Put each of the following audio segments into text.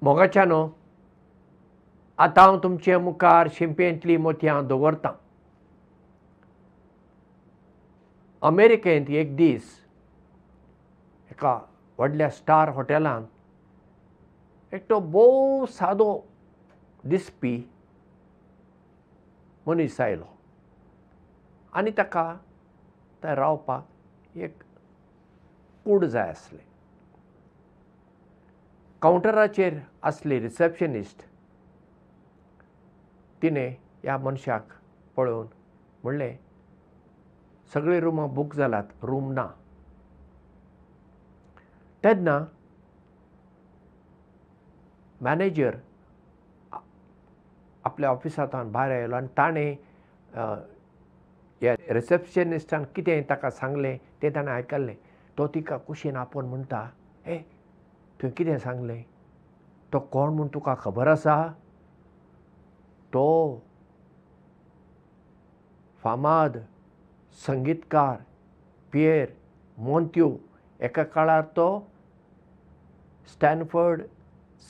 मोगाच्यानो आतां हांव तुमचे मुखार शिंपेंतलीं मोतयां दवरतां. अमेरिकेंत एक दीस एका व्हडल्या स्टार हॉटेलांत एकटो भोव सादो दिसपी मनीस आयलो आनी ताका थंय रावपाक एक कूड जाय आसलें. कावंटराचेर आसली रिसेप्शनिस्ट तिणें ह्या मनशाक पळोवन म्हणलें, सगळीं रुमां बूक जाल्यात, रूम ना. तेन्ना मॅनेजर आपल्या ऑफिसांतल्यान भायर आयलो आनी ताणें ह्या रिसेप्शनिस्टान कितें ताका सांगलें तें ताणें आयकल्लें. तो तिका कुशीन आपोवन म्हणटा, हे तुवें कितें सांगलें? तो कोण म्हूण तुका खबर आसा? तो फामाद संगीतकार पियर मॉन्त्यू. एका काळार तो स्टॅनफर्ड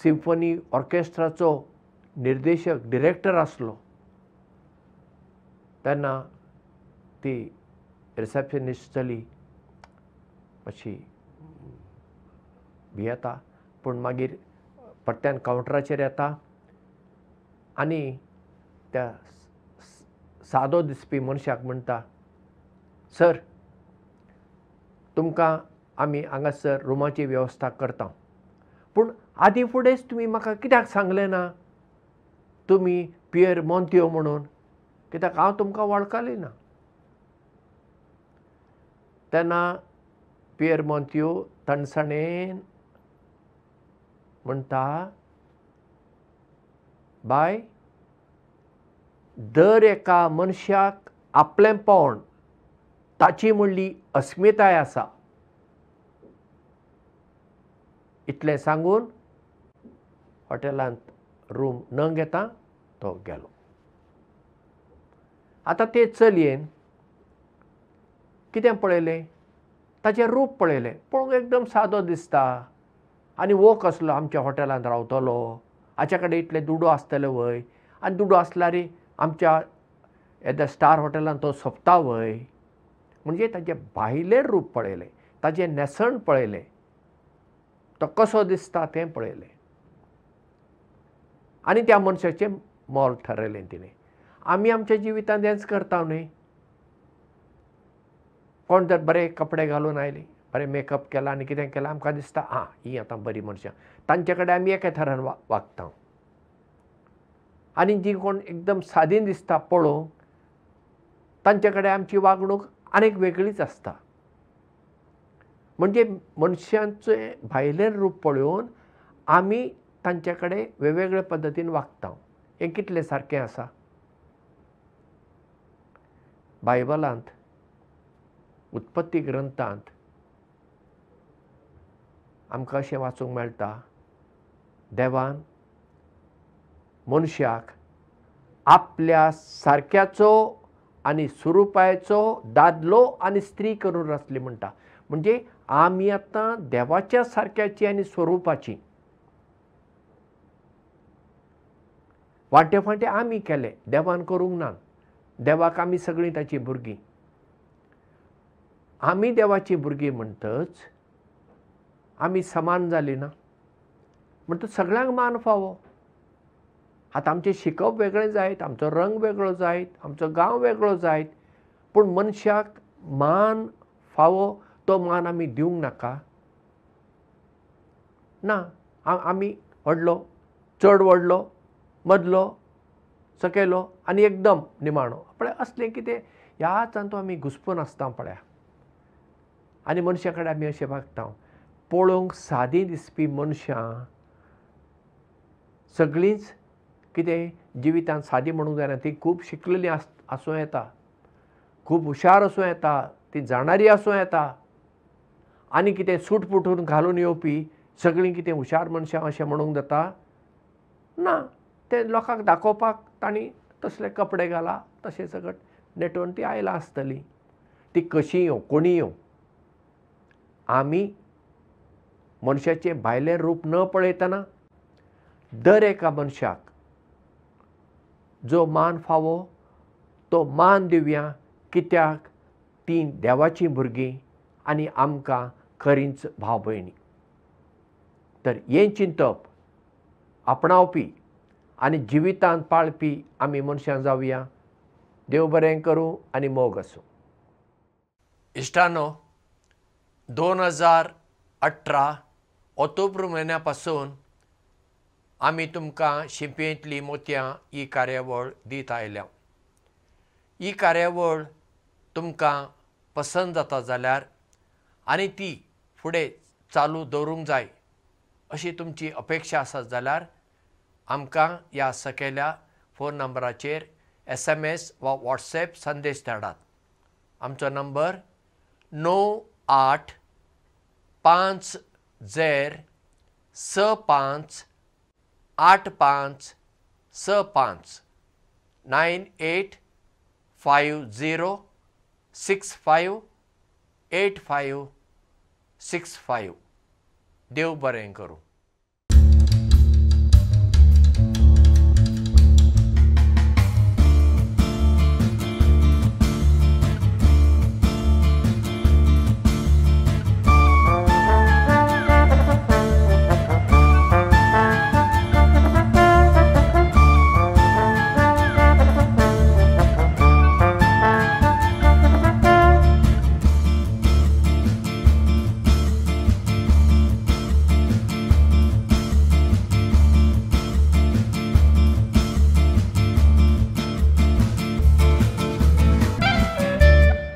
सिम्फनी ऑर्केस्ट्राचो निर्देशक डिरेक्टर आसलो. तेन्ना ती रिसेप्शनिस्ट जाली मातशी भियेता, पूण मागीर परत्यान कावंटराचेर येता आनी त्या सादो दिसपी मनशाक म्हणटा, सर तुमकां आमी हांगासर रुमाची वेवस्था करता, पूण आदीं फुडेंच तुमी म्हाका कित्याक सांगलें ना तुमी पियर मॉन्त्यो म्हणून? कित्याक हांव तुमकां वळखली ना. तेन्ना पियर मॉन्त्यो तणसणेन म्हणटा, बाय, दर एका मनशाक आपलेंपण ताची म्हणली अस्मिताय आसा. इतलें सांगून हॉटेलांत रूम न घेता तो गेलो. आतां ते चलयेन कितें पळयलें? ताचें रूप पळयलें. पळोवंक एकदम सादो दिसता आनी वो कसलो आमच्या हॉटेलांत रावतलो, हाचे कडेन इतले दुडू आसतले वय, आनी दुडू आसल्यार आमच्या येद्या स्टार हॉटेलांत तो सोंपता वय. म्हणजे ताचें भायलें रूप पळयलें, ताचें न्हेसण पळयलें, तो कसो दिसता तें पळयलें आनी त्या मनशाचें मोल ठरयलें तिणें. आमी आमच्या जिवितांत हेंच करता न्ही. कोण जर बरे कपडे घालून आयले, बरें मेकअप केला आनी कितें केलां, आमकां दिसता हीं आतां बरीं मनशां. तांचे कडेन आमी एके तरान वागता. आनी जीं कोण एकदम सादीं दिसता पळोवंक, तांचे कडेन आमची वागणूक आनीक वेगळीच आसता. म्हणजे मनशांचें भायलें रूप पळोवन आमी तांचे कडेन वेगवेगळे पद्दतीन वागता. हें कितलें सारकें आसा? बायबलांत उत्पत्ती ग्रंथांत आमकां अशें वाचूंक मेळटा, देवान मनशाक आपल्या सारक्याचो आनी स्वरुपाचो दादलो आनी स्त्री करून रचली म्हणटा. म्हणजे आमी आतां देवाच्या सारक्याची आनी स्वरुपाची. वांटे फाटें आमी केलें, देवान करूंक ना. देवाक आमी सगळीं ताची भुरगीं. आमी देवाची भुरगीं म्हणटच आमी समान जालीं ना. म्हणटच सगळ्यांक मान फावो. आतां आमचें शिकप वेगळें जायत, आमचो रंग वेगळो जायत, आमचो गांव वेगळो जायत, पूण मनशाक मान फावो तो मान आमी दिवंक नाका ना. आमी व्हडलो, चड व्हडलो, मदलो, सकयलो आनी एकदम निमाणो पळय, असलें कितें ह्या हातूंत आमी घुस्पून आसता पळया. आनी मनशा कडेन आमी अशें वागता. पळोवंक सादीं दिसपी मनशां सगळींच कितें जिवितांत सादीं म्हणूंक जायना. ती खूब शिकलेलीं आसूं येता, खूब हुशार आसूं येता, ती जाणारी आसूं येता, आनी कितें सूट पुटून घालून येवपी सगळीं कितें हुशार मनशां अशें म्हणूंक जाता ना. ते लोकांक दाखोवपाक तांणी तसले कपडे घाला, तशें सगळें नेटोवन ती आयलां आसतलीं. ती कशीं येवं, कोणी येवं, आमी मनशाचें भायलें रूप न पळयतना दर एका मनशाक जो मान फावो तो मान दिवया, कित्याक ती देवाची भुरगीं आनी आमकां खरींच भाव भयणी. तर हें चिंतप आपणावपी आनी जिवितांत पाळपी आमी मनशां जावया. देव बरें करूं आनी मोग आसूं. इश्टानो, 2018 ऑक्टोबर म्हयन्या पासून आमी तुमकां शिंपयेंतली मोतयां ही कार्यावळ दीत आयल्या. ही कार्यावळ तुमकां पसंत जाता जाल्यार आनी ती फुडें चालू दवरूंक जाय अशी तुमची अपेक्षा आसत जाल्यार आमकां ह्या सकयल्या फोन नंबराचेर SMS वा WhatsApp संदेश धाडात. आमचो नंबर 9850658565 9850658565. देव बरें करूं.